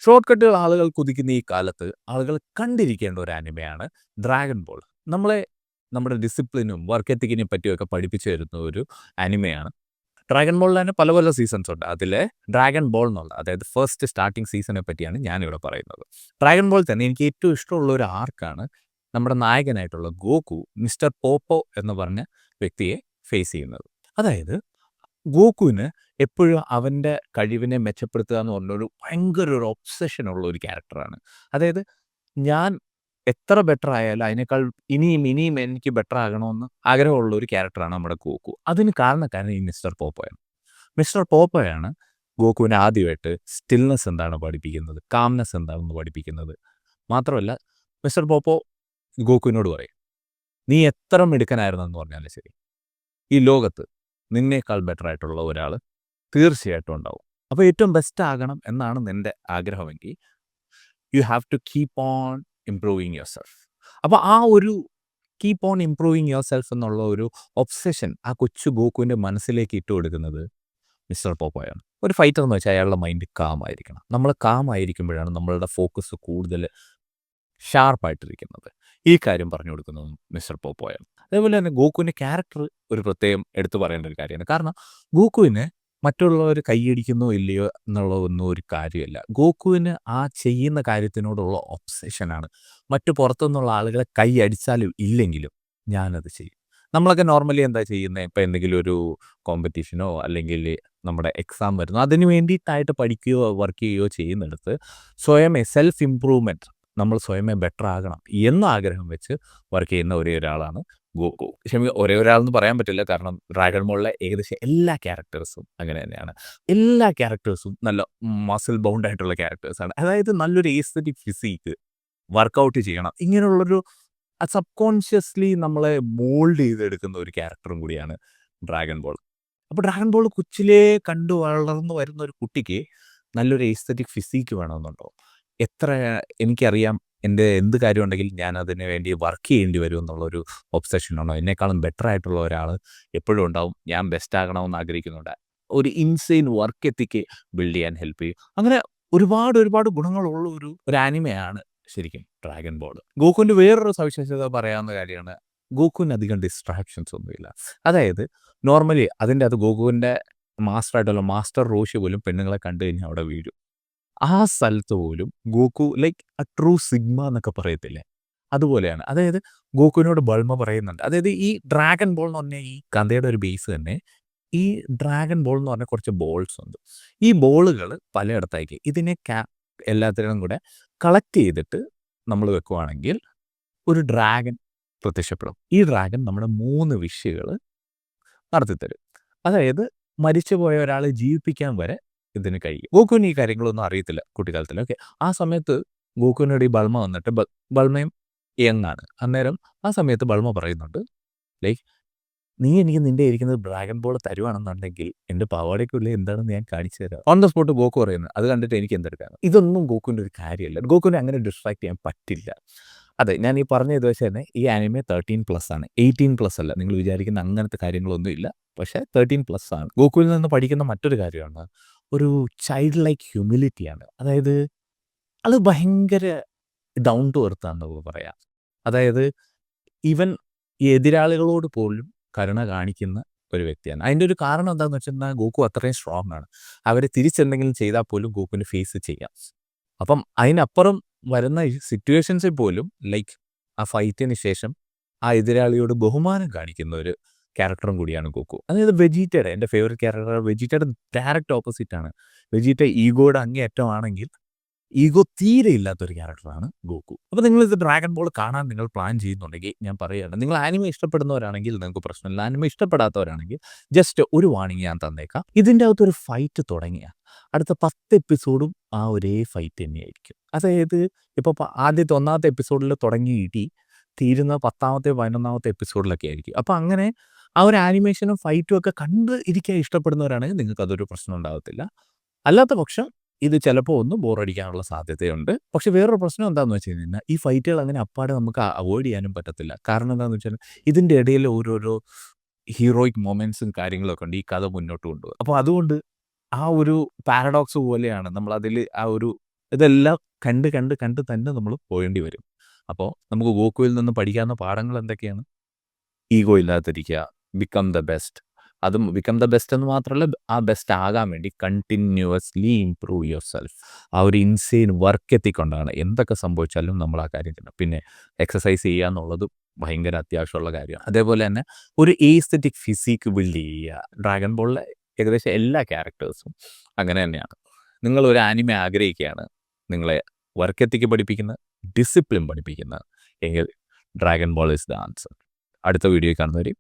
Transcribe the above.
Short കട്ടുകൾ ആളുകൾ കുതിക്കുന്ന ഈ കാലത്ത് ആളുകൾ കണ്ടിരിക്കേണ്ട ഒരു ആനിമയാണ് ഡ്രാഗൺ ബോൾ. നമ്മളെ നമ്മുടെ ഡിസിപ്ലിനും വർക്ക് എത്തിക്കിനെയും പറ്റിയൊക്കെ പഠിപ്പിച്ചു തരുന്ന ഒരു ആനിമയാണ്. ഡ്രാഗൺ ബോളിൽ തന്നെ പല പല സീസൺസ് ഉണ്ട്. അതിലെ ഡ്രാഗൺ ബോൾ എന്നുള്ള അതായത് ഫസ്റ്റ് സ്റ്റാർട്ടിംഗ് സീസണെ പറ്റിയാണ് ഞാനിവിടെ പറയുന്നത്. ഡ്രാഗൺ ബോൾ തന്നെ എനിക്ക് ഏറ്റവും ഇഷ്ടമുള്ള ഒരു ആർക്കാണ് നമ്മുടെ നായകനായിട്ടുള്ള ഗോകു മിസ്റ്റർ പോപ്പോ എന്ന് പറഞ്ഞ വ്യക്തിയെ ഫേസ് ചെയ്യുന്നത്. അതായത് ഗോകുവിന് എപ്പോഴും അവൻ്റെ കഴിവിനെ മെച്ചപ്പെടുത്തുക എന്ന് പറഞ്ഞൊരു ഭയങ്കര ഒരു ഒബ്സഷൻ ഉള്ള ഒരു ക്യാരക്ടറാണ്. അതായത് ഞാൻ എത്ര ബെറ്റർ ആയാലും അതിനേക്കാൾ ഇനിയും ഇനിയും എനിക്ക് ബെറ്റർ ആകണമെന്ന് ആഗ്രഹമുള്ള ഒരു ക്യാരക്ടറാണ് നമ്മുടെ ഗോകു. അതിന് കാരണക്കാരൻ ഈ മിസ്റ്റർ പോപ്പോയാണ്. മിസ്റ്റർ പോപ്പോയാണ് ഗോകുവിനെ ആദ്യമായിട്ട് സ്റ്റിൽനെസ് എന്താണ് പഠിപ്പിക്കുന്നത്, കാംനെസ് എന്താണെന്ന് പഠിപ്പിക്കുന്നത്. മാത്രമല്ല മിസ്റ്റർ പോപ്പോ ഗോകുവിനോട് പറയും, നീ എത്ര മിടുക്കനായിരുന്നെന്ന് പറഞ്ഞാലും ശരി, ഈ ലോകത്ത് നിന്നേക്കാൾ ബെറ്റർ ആയിട്ടുള്ള ഒരാൾ തീർച്ചയായിട്ടും ഉണ്ടാവും. അപ്പോൾ ഏറ്റവും ബെസ്റ്റ് ആകണം എന്നാണ് നിൻ്റെ ആഗ്രഹമെങ്കിൽ you have to keep on improving your self. അപ്പോൾ ആ ഒരു keep on improving your self എന്നുള്ള ഒരു ഒബ്സഷൻ ആ കൊച്ചു ഗോകുവിൻ്റെ മനസ്സിലേക്ക് ഇട്ട് കൊടുക്കുന്നത് മിസ്റ്റർ പോപ്പോയാണ്. ഒരു ഫൈറ്റർ എന്ന് വെച്ചാൽ അയാളുടെ മൈൻഡ് കാം ആയിരിക്കണം. നമ്മൾ കാം ആയിരിക്കുമ്പോഴാണ് നമ്മളുടെ ഫോക്കസ് കൂടുതൽ ഷാർപ്പായിട്ടിരിക്കുന്നത്. ഈ കാര്യം പറഞ്ഞു കൊടുക്കുന്നത് മിസ്റ്റർ പോപ്പോയാണ്. അതേപോലെ തന്നെ ഗോകുവിൻ്റെ ക്യാരക്ടർ ഒരു പ്രത്യേകം എടുത്തു പറയേണ്ട ഒരു കാര്യമാണ്. കാരണം ഗോകുവിന് മറ്റുള്ളവർ കൈയടിക്കുന്നോ ഇല്ലയോ എന്നുള്ളതൊന്നും ഒരു കാര്യമല്ല. ഗോകുവിന് ആ ചെയ്യുന്ന കാര്യത്തിനോടുള്ള ഒബ്സഷനാണ്. മറ്റു പുറത്തുനിന്നുള്ള ആളുകളെ കൈയടിച്ചാലും ഇല്ലെങ്കിലും ഞാനത് ചെയ്യും. നമ്മളൊക്കെ നോർമലി എന്താ ചെയ്യുന്നത്, ഇപ്പം എന്തെങ്കിലും ഒരു കോമ്പറ്റീഷനോ അല്ലെങ്കിൽ നമ്മുടെ എക്സാം വരുന്നു അതിന് വേണ്ടിയിട്ടായിട്ട് പഠിക്കുകയോ വർക്ക് ചെയ്യുകയോ ചെയ്യുന്നിടത്ത് സ്വയമേ സെൽഫ് ഇംപ്രൂവ്മെൻറ്റ് നമ്മൾ സ്വയമേ ബെറ്റർ ആകണം എന്ന ആഗ്രഹം വെച്ച് വർക്ക് ചെയ്യുന്ന ഒരേ ഒരാളാണ് ഗോകു. ഒരേ ഒരാളെന്ന് പറയാൻ പറ്റില്ല, കാരണം ഡ്രാഗൺ ബോളിലെ ഏകദേശം എല്ലാ ക്യാരക്ടേഴ്സും അങ്ങനെ തന്നെയാണ്. എല്ലാ ക്യാരക്ടേഴ്സും നല്ല മസിൽ ബൗണ്ട് ആയിട്ടുള്ള ക്യാരക്ടേഴ്സാണ്. അതായത് നല്ലൊരു എസ്തെറ്റിക് ഫിസിക്ക് വർക്കൗട്ട് ചെയ്യണം, ഇങ്ങനെയുള്ളൊരു സബ് കോൺഷ്യസ്ലി നമ്മളെ മോൾഡ് ചെയ്തെടുക്കുന്ന ഒരു ക്യാരക്ടറും കൂടിയാണ് ഡ്രാഗൺ ബോൾ. അപ്പോൾ ഡ്രാഗൺ ബോൾ കൊച്ചിലേ കണ്ടു വളർന്നു വരുന്ന ഒരു കുട്ടിക്ക് നല്ലൊരു എസ്തെറ്റിക് ഫിസിക്ക് വേണമെന്നുണ്ടോ? എത്ര എനിക്കറിയാം എൻ്റെ എന്ത് കാര്യം ഉണ്ടെങ്കിലും ഞാൻ അതിന് വേണ്ടി വർക്ക് ചെയ്യേണ്ടി വരും എന്നുള്ളൊരു ഒബ്സഷനാണോ? എന്നെക്കാളും ബെറ്റർ ആയിട്ടുള്ള ഒരാൾ എപ്പോഴും ഉണ്ടാവും. ഞാൻ ബെസ്റ്റ് ആകണമെന്ന് ആഗ്രഹിക്കുന്നുണ്ട്. ഒരു ഇൻസെയിൻ വർക്ക് എത്തിക്ക് ബിൽഡ് ചെയ്യാൻ ഹെൽപ്പ് ചെയ്യും. അങ്ങനെ ഒരുപാട് ഒരുപാട് ഗുണങ്ങളുള്ള ഒരു ആനിമയാണ് ശരിക്കും ഡ്രാഗൺ ബോൾ. ഗോകുവിൻ്റെ വേറൊരു സവിശേഷത പറയാവുന്ന കാര്യമാണ്, ഗോകുവിന് അധികം ഡിസ്ട്രാക്ഷൻസ് ഒന്നുമില്ല. അതായത് നോർമലി അതിൻ്റെ അത് ഗോകുവിൻ്റെ മാസ്റ്ററായിട്ടുള്ള മാസ്റ്റർ റോഷി പോലും പെണ്ണുങ്ങളെ കണ്ടു കഴിഞ്ഞാൽ അവിടെ വീഴും. ആ സ്ഥലത്ത് പോലും ഗോകു ലൈക്ക് ട്രൂ സിഗ്മ എന്നൊക്കെ പറയത്തില്ലേ, അതുപോലെയാണ്. അതായത് ഗോകുവിനോട് ബൾമ പറയുന്നുണ്ട്. അതായത് ഈ ഡ്രാഗൺ ബോൾ എന്ന് പറഞ്ഞാൽ ഈ കഥയുടെ ഒരു ബേസ് തന്നെ ഈ ഡ്രാഗൺ ബോൾ എന്ന് പറഞ്ഞാൽ കുറച്ച് ബോൾസ് ഉണ്ട്. ഈ ബോളുകൾ പലയിടത്തായിരിക്കും. ഇതിനെ എല്ലാത്തിനും കൂടെ കളക്ട് ചെയ്തിട്ട് നമ്മൾ വെക്കുവാണെങ്കിൽ ഒരു ഡ്രാഗൺ പ്രത്യക്ഷപ്പെടും. ഈ ഡ്രാഗൺ നമ്മുടെ 3 വിഷുകൾ നടത്തിത്തരും. അതായത് മരിച്ചുപോയ ഒരാളെ ജീവിപ്പിക്കാൻ വരെ ഇതിന് കഴിയും. ഗോകുവിന് ഈ കാര്യങ്ങളൊന്നും അറിയത്തില്ല കുട്ടിക്കാലത്തിൽ. ഓക്കെ. ആ സമയത്ത് ഗോകുവിനോട് ഈ ബൾമ വന്നിട്ട് ബൾമയും യങ്ങാണ്. അന്നേരം ആ സമയത്ത് ബൾമ പറയുന്നുണ്ട്, ലൈക്ക് നീ എനിക്ക് നിൻ്റെ ഇരിക്കുന്നത് ഡ്രാഗൺ ബോൾ തരുവാണെന്നുണ്ടെങ്കിൽ എൻ്റെ പാവാടയ്ക്കുള്ളിൽ എന്താണെന്ന് ഞാൻ കാണിച്ചു തരാം. ഓൺ ദ സ്പോട്ട് ഗോകു പറയുന്നത്, അത് കണ്ടിട്ട് എനിക്ക് എന്തെടുക്കാണ്. ഇതൊന്നും ഗോകുവിൻ്റെ ഒരു കാര്യമല്ല. ഗോകുവിനെ അങ്ങനെ ഡിസ്ട്രാക്ട് ചെയ്യാൻ പറ്റില്ല. അതെ, ഞാൻ ഈ പറഞ്ഞ ഇത് വെച്ച് തന്നെ ഈ ആനിമെ 13+ ആണ്, 18+ അല്ല. നിങ്ങൾ വിചാരിക്കുന്ന അങ്ങനത്തെ കാര്യങ്ങളൊന്നും ഇല്ല. പക്ഷേ 13+ ആണ്. ഗോകുവിൽ നിന്ന് പഠിക്കുന്ന മറ്റൊരു കാര്യമാണ് ഒരു ചൈൽഡ് ലൈക്ക് ഹ്യൂമിലിറ്റിയാണ്. അതായത് അത് ഭയങ്കര ഡൗൺ ടു എർത്ത് ആണെന്ന് പറയാം. അതായത് ഈവൻ ഈ എതിരാളികളോട് പോലും കരുണ കാണിക്കുന്ന ഒരു വ്യക്തിയാണ്. അതിൻ്റെ ഒരു കാരണം എന്താണെന്ന് വെച്ചിട്ടുണ്ടെങ്കിൽ ഗോകു അത്രയും സ്ട്രോങ് ആണ്. അവരെ തിരിച്ചെന്തെങ്കിലും ചെയ്താൽ പോലും ഗോകുവിന് ഫേസ് ചെയ്യാം. അപ്പം അതിനപ്പുറം വരുന്ന ഈ സിറ്റുവേഷൻസിൽ പോലും ലൈക്ക് ആ ഫൈറ്റിന് ശേഷം ആ എതിരാളിയോട് ബഹുമാനം കാണിക്കുന്ന ഒരു ക്യാരക്ടറും കൂടിയാണ് ഗോകു. അതായത് വെജീറ്റയുടെ എൻ്റെ ഫേവറേറ്റ് ക്യാരക്ടർ വെജീറ്റയുടെ ഡയറക്റ്റ് ഓപ്പോസിറ്റ് ആണ്. വെജീറ്റ ഈഗോയുടെ അങ്ങേയറ്റമാണെങ്കിൽ ഈഗോ തീരെ ഇല്ലാത്തൊരു ക്യാരക്ടറാണ് ഗോകു. അപ്പോൾ നിങ്ങളിത് ഡ്രാഗൺ ബോൾ കാണാൻ നിങ്ങൾ പ്ലാൻ ചെയ്യുന്നുണ്ടെങ്കിൽ ഞാൻ പറയുകയാണ്, നിങ്ങൾ ആനിമെ ഇഷ്ടപ്പെടുന്നവരാണെങ്കിൽ നിങ്ങൾക്ക് പ്രശ്നമില്ല. ആനിമെ ഇഷ്ടപ്പെടാത്തവരാണെങ്കിൽ ജസ്റ്റ് ഒരു വാർണിംഗ് ഞാൻ തന്നേക്കാം. ഇതിൻ്റെ അകത്തൊരു ഫൈറ്റ് തുടങ്ങിയ അടുത്ത 10 എപ്പിസോഡും ആ ഒരേ ഫൈറ്റ് തന്നെയായിരിക്കും. അതായത് ഇപ്പോൾ ആദ്യത്തെ 1ാമത്തെ എപ്പിസോഡിൽ തുടങ്ങി ഇടി തീരുന്ന 10ാമത്തെ 11ാമത്തെ എപ്പിസോഡിലൊക്കെ ആയിരിക്കും. അപ്പോൾ അങ്ങനെ ആ ഒരു ആനിമേഷനും ഫൈറ്റും ഒക്കെ കണ്ട് ഇരിക്കാൻ ഇഷ്ടപ്പെടുന്നവരാണെങ്കിൽ നിങ്ങൾക്ക് അതൊരു പ്രശ്നം ഉണ്ടാകത്തില്ല. അല്ലാത്ത പക്ഷം ഇത് ചിലപ്പോൾ ഒന്ന് ബോറടിക്കാനുള്ള സാധ്യതയുണ്ട്. പക്ഷേ വേറൊരു പ്രശ്നം എന്താണെന്ന് വെച്ച് കഴിഞ്ഞാൽ ഈ ഫൈറ്റുകൾ അങ്ങനെ അപ്പാടെ നമുക്ക് അവോയ്ഡ് ചെയ്യാനും പറ്റത്തില്ല. കാരണം എന്താണെന്ന് വെച്ചാൽ ഇതിൻ്റെ ഇടയിൽ ഓരോരോ ഹീറോയിക് മൊമെൻറ്റ്സും കാര്യങ്ങളൊക്കെ ഉണ്ട് ഈ കഥ മുന്നോട്ട് കൊണ്ടുപോകുക. അപ്പോൾ അതുകൊണ്ട് ആ ഒരു പാരഡോക്സ് പോലെയാണ് നമ്മളതിൽ ആ ഒരു ഇതെല്ലാം കണ്ട്, കണ്ട്, കണ്ട് തന്നെ നമ്മൾ പോകേണ്ടി വരും. അപ്പോൾ നമുക്ക് ഗോക്കുവിൽ നിന്ന് പഠിക്കാവുന്ന പാഠങ്ങൾ എന്തൊക്കെയാണ്? ഈഗോ ഇല്ലാതിരിക്കുക, ബിക്കം ദ ബെസ്റ്റ്. അതും ബിക്കം ദ ബെസ്റ്റ് എന്ന് മാത്രമല്ല, ആ ബെസ്റ്റ് ആകാൻ വേണ്ടി കണ്ടിന്യൂവസ്ലി ഇംപ്രൂവ് യുവർ സെൽഫ്. ആ ഒരു ഇൻസെയിൻ വർക്ക് എത്തിക്കൊണ്ടാണ് എന്തൊക്കെ സംഭവിച്ചാലും നമ്മൾ ആ കാര്യം ചെയ്യണം. പിന്നെ എക്സസൈസ് ചെയ്യുക എന്നുള്ളത് ഭയങ്കര അത്യാവശ്യമുള്ള കാര്യമാണ്. അതേപോലെ തന്നെ ഒരു എസ്തെറ്റിക് ഫിസിക് ബിൽഡ് ചെയ്യുക. ഡ്രാഗൺ ബോളിലെ ഏകദേശം എല്ലാ ക്യാരക്ടേഴ്സും അങ്ങനെ തന്നെയാണ്. നിങ്ങളൊരു ആനിമെ ആഗ്രഹിക്കുകയാണ്, നിങ്ങളെ വർക്ക് എത്തിക്ക് പഠിപ്പിക്കുന്ന, ഡിസിപ്ലിൻ പഠിപ്പിക്കുന്ന എങ്കിൽ dragon ball is the answer. അടുത്ത വീഡിയോയിൽ കാണുന്നവരെ